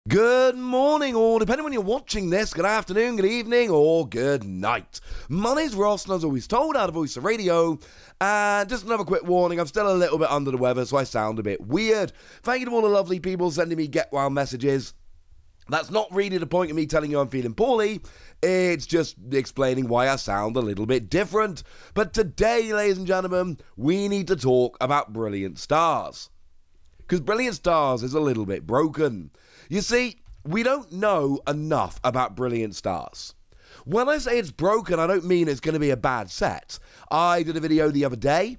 Good morning, or depending when you're watching this, good afternoon, good evening, or good night. My name's Ross, and as always told, out of Voice of Radio, and just another quick warning, I'm still a little bit under the weather, so I sound a bit weird. Thank you to all the lovely people sending me get well messages. That's not really the point of me telling you I'm feeling poorly, it's just explaining why I sound a little bit different. But today, ladies and gentlemen, we need to talk about Brilliant Stars. Because Brilliant Stars is a little bit broken. You see, we don't know enough about Brilliant Stars. When I say it's broken, I don't mean it's going to be a bad set. I did a video the other day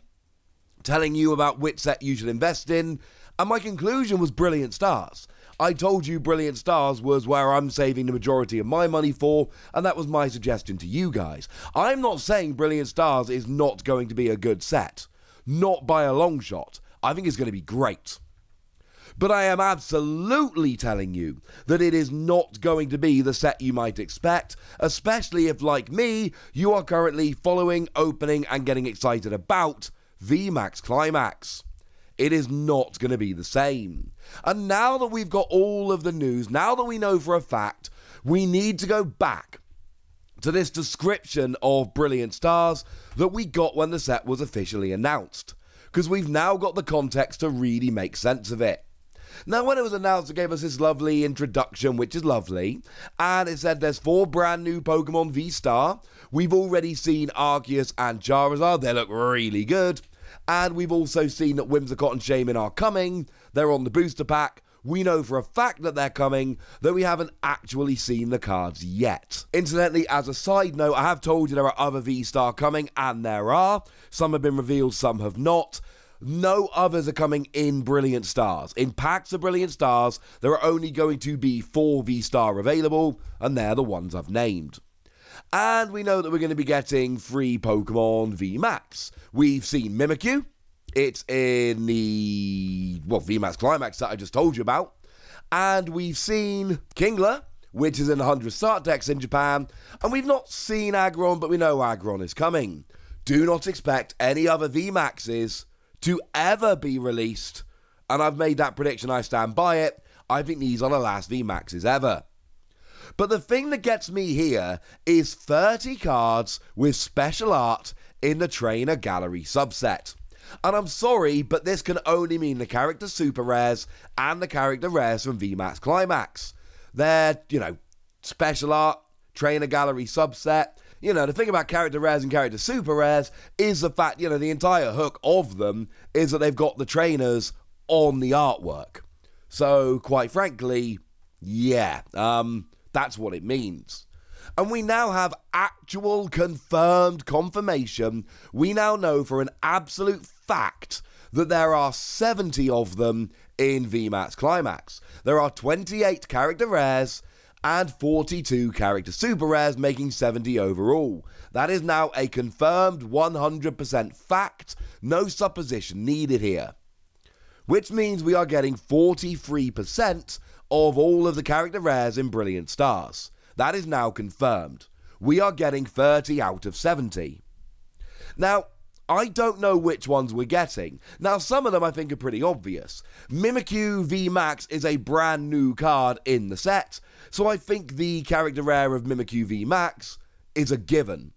telling you about which set you should invest in, and my conclusion was Brilliant Stars. I told you Brilliant Stars was where I'm saving the majority of my money for, and that was my suggestion to you guys. I'm not saying Brilliant Stars is not going to be a good set. Not by a long shot. I think it's going to be great. But I am absolutely telling you that it is not going to be the set you might expect, especially if, like me, you are currently following, opening, and getting excited about VMAX Climax. It is not going to be the same. And now that we've got all of the news, now that we know for a fact, we need to go back to this description of Brilliant Stars that we got when the set was officially announced. Because we've now got the context to really make sense of it. Now, when it was announced, it gave us this lovely introduction, which is lovely, and it said there's 4 brand new Pokemon V-Star. We've already seen Arceus and Charizard. They look really good. And we've also seen that Whimsicott and Shaman are coming. They're on the booster pack. We know for a fact that they're coming, though we haven't actually seen the cards yet. Incidentally, as a side note, I have told you there are other V-Star coming, and there are. Some have been revealed, some have not. No others are coming in Brilliant Stars. In packs of Brilliant Stars, there are only going to be 4 V-Star available, and they're the ones I've named. And we know that we're going to be getting 3 Pokemon VMAX. We've seen Mimikyu. It's in the, VMAX Climax that I just told you about. And we've seen Kingler, which is in the 100 start decks in Japan. And we've not seen Aggron, but we know Aggron is coming. Do not expect any other VMAXs to ever be released, and I've made that prediction, I stand by it. I think these are the last VMAXs ever. But the thing that gets me here is 30 cards with special art in the Trainer Gallery subset. And I'm sorry, but this can only mean the character super rares and the character rares from VMAX Climax. They're, special art, Trainer Gallery subset. The thing about character rares and character super rares is the fact, the entire hook of them is that they've got the trainers on the artwork. So, quite frankly, that's what it means. And we now have actual confirmed confirmation. We now know for an absolute fact that there are 70 of them in VMAX Climax. There are 28 character rares and 42 character super rares, making 70 overall. That is now a confirmed 100% fact, no supposition needed here. Which means we are getting 43% of all of the character rares in Brilliant Stars. That is now confirmed. We are getting 30 out of 70. Now, I don't know which ones we're getting. Now, some of them I think are pretty obvious. Mimikyu VMAX is a brand new card in the set, so I think the character rare of Mimikyu VMAX is a given.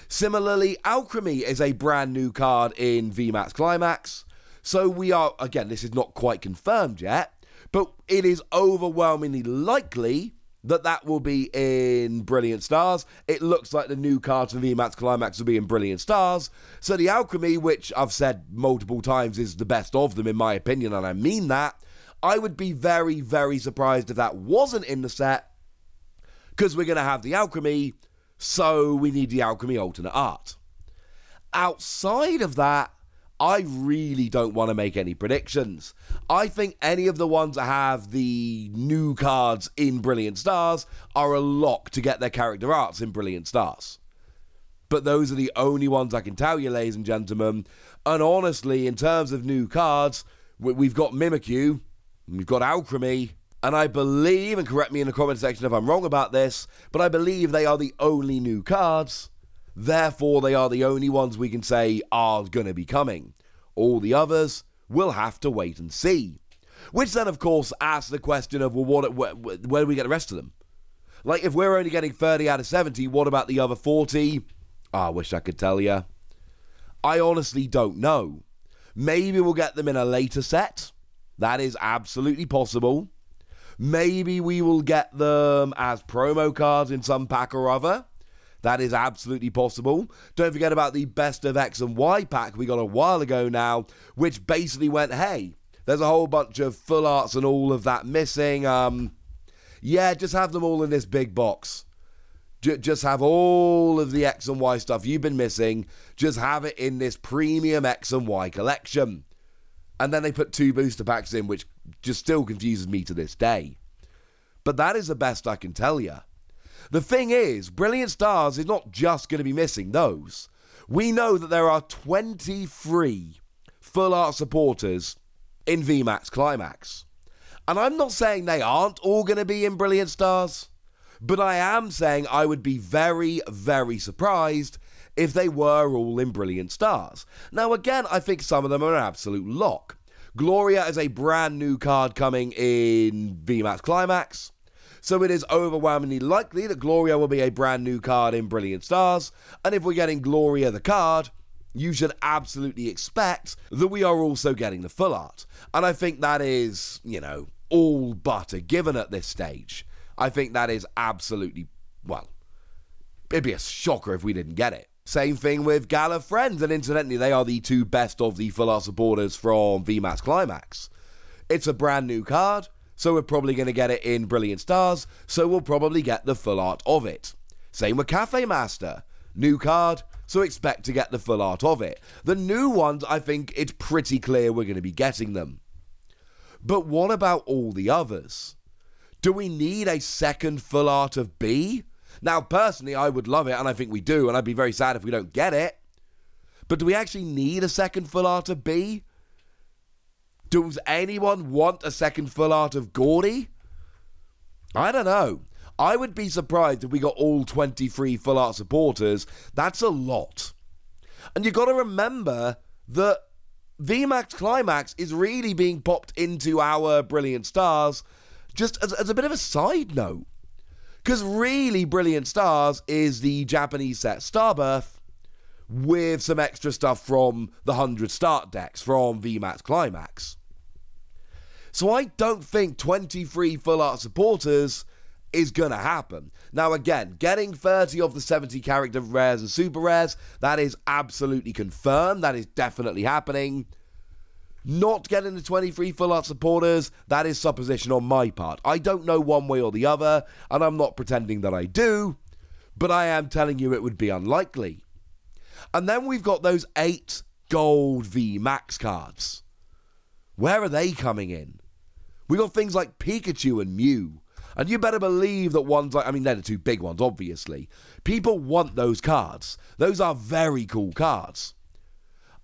Similarly, Alchemy is a brand new card in VMAX Climax, so we are, again, this is not quite confirmed yet, but it is overwhelmingly likely that that will be in Brilliant Stars. It looks like the new cards from VMAX Climax will be in Brilliant Stars. So the Alchemy, which I've said multiple times is the best of them in my opinion, and I mean that, I would be very, very surprised if that wasn't in the set, because we're going to have the Alchemy, so we need the Alchemy alternate art. Outside of that, I really don't want to make any predictions. I think any of the ones that have the new cards in Brilliant Stars are a lock to get their character arts in Brilliant Stars. But those are the only ones I can tell you, ladies and gentlemen. And honestly, in terms of new cards, we've got Mimikyu, we've got Alchemy, and I believe, and correct me in the comment section if I'm wrong about this, but I believe they are the only new cards. Therefore, they are the only ones we can say are going to be coming. All the others, we'll have to wait and see. Which then, of course, asks the question of, well, where do we get the rest of them? Like, if we're only getting 30 out of 70, what about the other 40? I wish I could tell you. I honestly don't know. Maybe we'll get them in a later set. That is absolutely possible. Maybe we will get them as promo cards in some pack or other. That is absolutely possible. Don't forget about the Best of X and Y pack we got a while ago now, which basically went, hey, there's a whole bunch of full arts and all of that missing. Yeah, just have them all in this big box. Just have all of the X and Y stuff you've been missing. Just have it in this premium X and Y collection. And then they put 2 booster packs in, which just still confuses me to this day. But that is the best I can tell you. The thing is, Brilliant Stars is not just going to be missing those. We know that there are 23 full art supporters in VMAX Climax. And I'm not saying they aren't all going to be in Brilliant Stars, but I am saying I would be very, very surprised if they were all in Brilliant Stars. Now, again, I think some of them are an absolute lock. Gloria is a brand new card coming in VMAX Climax, so it is overwhelmingly likely that Gloria will be a brand new card in Brilliant Stars, and if we're getting Gloria the card, you should absolutely expect that we are also getting the full art. And I think that is, all but a given at this stage. I think that is absolutely, well, it'd be a shocker if we didn't get it. Same thing with Gala Friends, and incidentally, they are the 2 best of the full art supporters from VMAX Climax. It's a brand new card, so we're probably going to get it in Brilliant Stars, so we'll probably get the full art of it. Same with Cafe Master. New card, so expect to get the full art of it. The new ones, I think it's pretty clear we're going to be getting them. But what about all the others? Do we need a second full art of B? Now, personally, I would love it, and I think we do, and I'd be very sad if we don't get it. But do we actually need a second full art of B? Does anyone want a second full art of Gordy? I don't know. I would be surprised if we got all 23 full art supporters. That's a lot. And you've got to remember that VMAX Climax is really being popped into our Brilliant Stars just as a bit of a side note. Because really, Brilliant Stars is the Japanese set Starbirth with some extra stuff from the 100 start decks from VMAX Climax. So I don't think 23 full art supporters is going to happen. Now again, getting 30 of the 70 character rares and super rares, that is absolutely confirmed. That is definitely happening. Not getting the 23 full art supporters, that is supposition on my part. I don't know one way or the other, and I'm not pretending that I do, but I am telling you it would be unlikely. And then we've got those 8 gold VMAX cards. Where are they coming in? We got things like Pikachu and Mew. And you better believe that ones like, they're the 2 big ones, obviously. People want those cards. Those are very cool cards.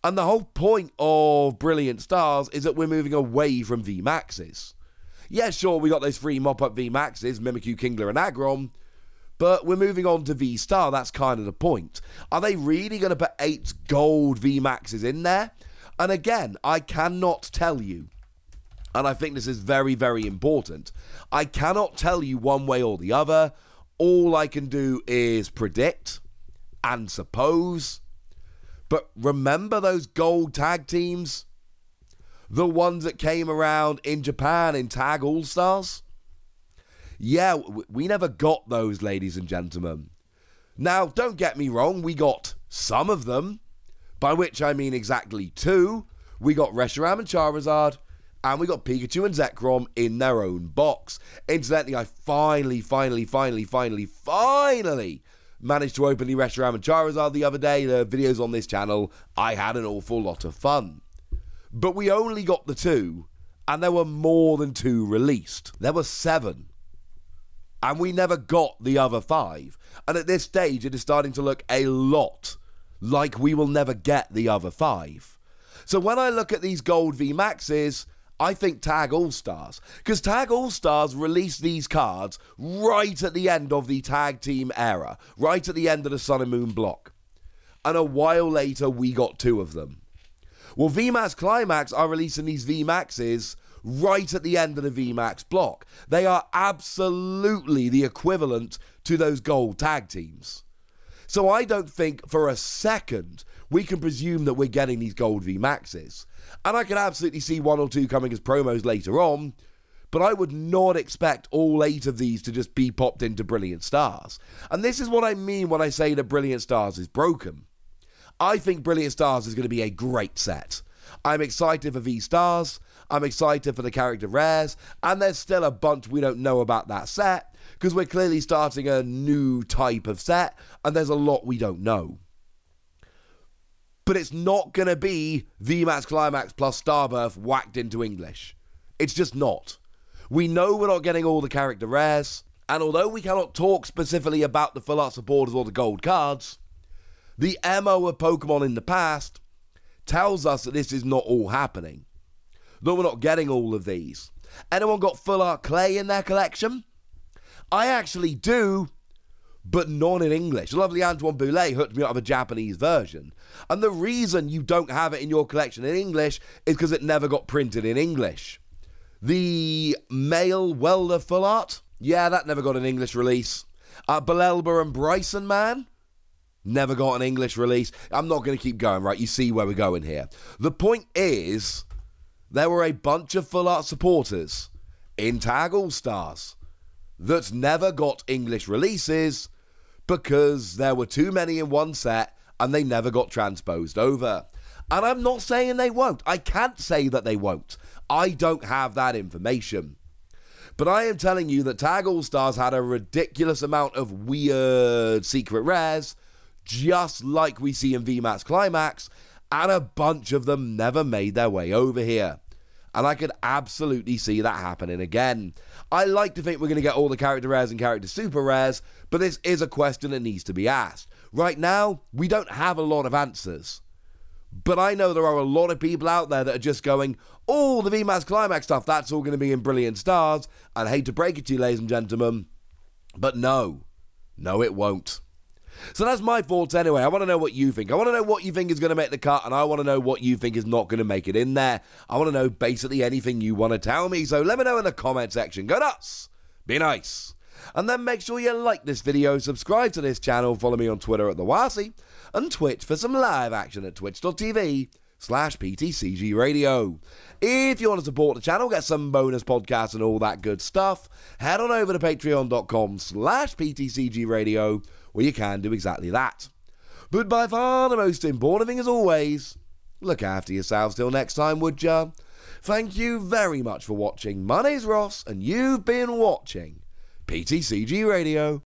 And the whole point of Brilliant Stars is that we're moving away from VMAXs. Yeah, sure, we got those 3 mop-up VMAXs, Mimikyu, Kingler, and Aggron, but we're moving on to V-Star. That's kind of the point. Are they really going to put 8 gold VMAXs in there? And again, I cannot tell you, and I think this is very, very important, I cannot tell you one way or the other. All I can do is predict and suppose. But remember those gold tag teams? The ones that came around in Japan in Tag All-Stars? Yeah, we never got those, ladies and gentlemen. Now, don't get me wrong, we got some of them, by which I mean exactly 2. We got Reshiram and Charizard, and we got Pikachu and Zekrom in their own box. Incidentally, I finally managed to open the Reshiram and Charizard the other day. The videos on this channel, I had an awful lot of fun. But we only got the 2, and there were more than 2 released. There were 7. And we never got the other 5. And at this stage, it is starting to look a lot like we will never get the other 5. So when I look at these gold VMAXs, I think Tag All-Stars. Because Tag All-Stars released these cards right at the end of the tag team era. Right at the end of the Sun and Moon block. And a while later, we got 2 of them. Well, VMAX Climax are releasing these VMAXs right at the end of the VMAX block. They are absolutely the equivalent to those gold tag teams. So I don't think for a second we can presume that we're getting these gold VMAXs. And I can absolutely see 1 or 2 coming as promos later on, but I would not expect all 8 of these to just be popped into Brilliant Stars. And this is what I mean when I say that Brilliant Stars is broken. I think Brilliant Stars is going to be a great set. I'm excited for V-Stars, I'm excited for the character rares, and there's still a bunch we don't know about that set, because we're clearly starting a new type of set, and there's a lot we don't know. But it's not going to be VMAX Climax plus Starbirth whacked into English. It's just not. We know we're not getting all the character rares, and although we cannot talk specifically about the full art supporters or the gold cards, the MO of Pokemon in the past tells us that this is not all happening. That we're not getting all of these. Anyone got full art clay in their collection? I actually do, but not in English. The lovely Antoine Boulet hooked me up with a Japanese version. And the reason you don't have it in your collection in English is because it never got printed in English. The male welder full art? Yeah, that never got an English release. Belelba and Bryson, man? Never got an English release. I'm not going to keep going, right? You see where we're going here. The point is, there were a bunch of full art supporters in Tag All-Stars that never got English releases because there were too many in one set and they never got transposed over. And I'm not saying they won't. I can't say that they won't. I don't have that information. But I am telling you that Tag All-Stars had a ridiculous amount of weird secret rares, just like we see in VMAX Climax, and a bunch of them never made their way over here. And I could absolutely see that happening again. I like to think we're going to get all the character rares and character super rares, but this is a question that needs to be asked. Right now, we don't have a lot of answers. But I know there are a lot of people out there that are just going, oh, the VMAX Climax stuff, that's all going to be in Brilliant Stars. And I hate to break it to you, ladies and gentlemen, but no, it won't. So that's my thoughts anyway. I want to know what you think. I want to know what you think is going to make the cut, and I want to know what you think is not going to make it in there. I want to know basically anything you want to tell me, so let me know in the comment section. Go nuts! Be nice! And then make sure you like this video, subscribe to this channel, follow me on Twitter at TheWasi, and Twitch for some live action at twitch.tv/PTCG Radio. If you want to support the channel, get some bonus podcasts and all that good stuff, head on over to patreon.com/PTCG Radio, where you can do exactly that. But by far the most important thing, as always, look after yourselves till next time, would ya? Thank you very much for watching. My name's Ross, and you've been watching PTCG Radio.